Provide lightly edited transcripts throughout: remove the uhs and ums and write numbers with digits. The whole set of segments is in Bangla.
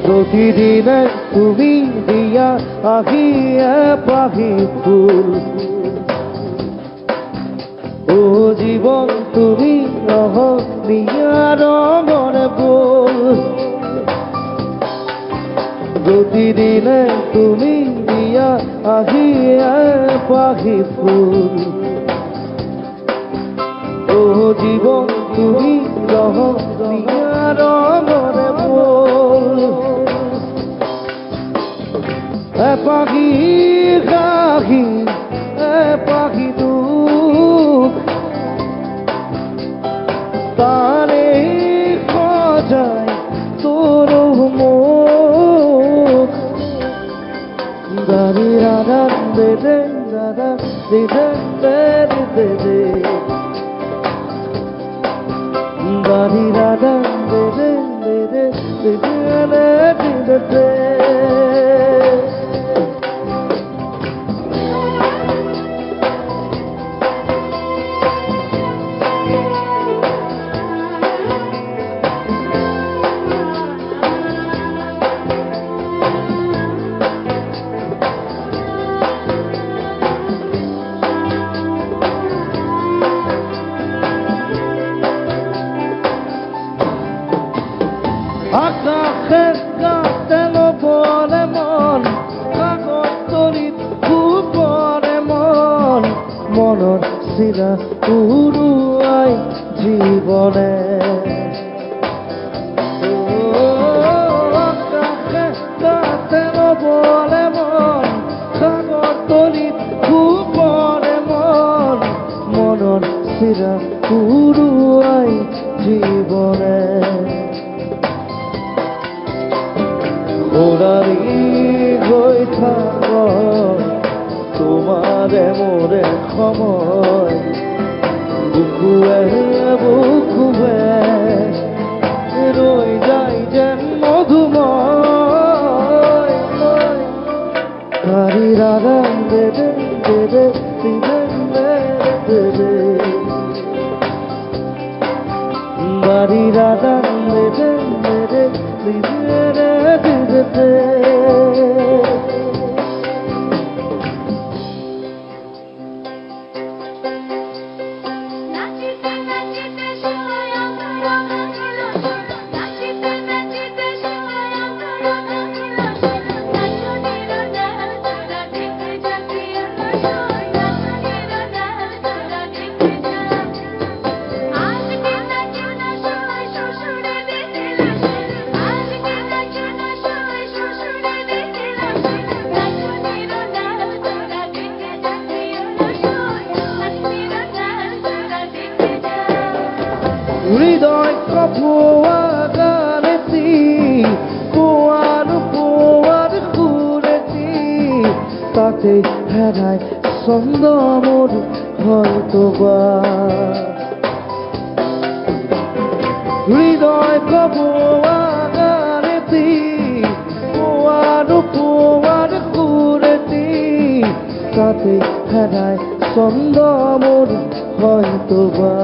প্রতিদিনে তুমি দিয়া আহিয়া পাখি ফুল ও জীবন তুমি রহ দিয়া রঙর ফুল প্রতিদিনে তুমি দিয়া আহিয়া পাখি ফুল ও জীবন তুমি রহ দিয়া রঙর ফুল পাখি গাহি পাখি দুঃখ তারে খোঁজায় তোর মুখ দারি রাধা দে দে দাদা দে দে দে দে দারি রাধা দে দে দে দে দে দে দে আকাশের কাতেল বলে মন কাগজ তরিত খুবরে মন মনের শিরা উড়ুয়াই জীবনে আকাশের কাতেল বলে মন কাগজ তরিত খুবরে মন মনের শিরা উড়ুয়াই জীবনে ওরারি হই থাক তোমারে মোরে সময় বুকুয়ে বুকুয়ে রই যাই যেন মধুময় হারি রাধা দে দে দে দে দে দে দে হারি রাধা দে দে দে দে হৃদয় কপোয়া গানেছি পোয়ার পোয়ার ঘুরেছি তাতে হেরায় ছন্দ মোর হয়তো বা হৃদয় কপোয়া গানেছি পোয়ার পোয়ার ঘুরেছি তাতে হেরায় ছন্দ মোর হয়তো বা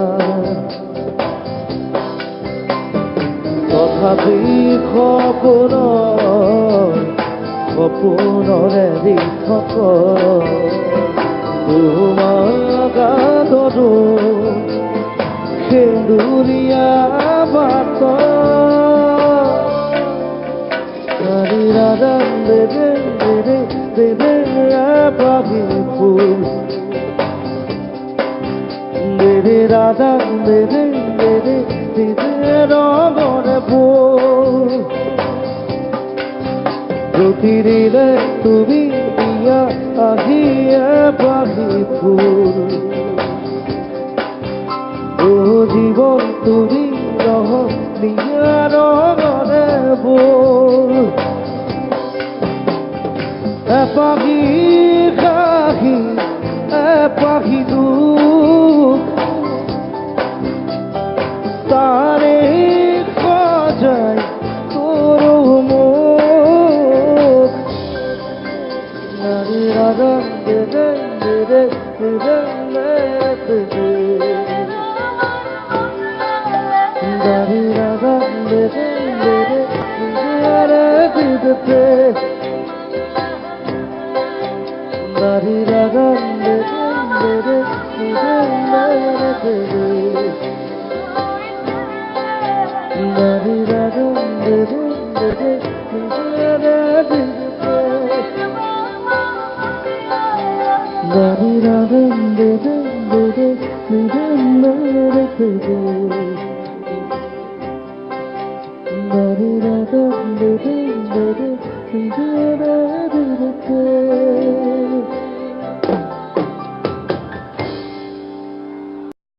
তথাপি সপোনৰে দিশত তোমাৰ গাততো সেন্দুৰীয়া বাট ৰাধা দে দে দে দে দে পাখি ফুল দে দে রাধা দে দে দে দে দে দে রঙর ফুল প্রতিদিনে তুমি দিয়া আহিয়া পাখি ফুল ও জীবন তুমি রহ দিয়া রঙর ফুল পাখি খাহি পাখি দুঃখ তারে খোঁজায় তোর মুখ রাধা দে দে দে দে দে দে দে রাধা দে দে দে দে দিতে দারি রাধা মেরে দারি রাধা মেরে দারি রাধা মেরে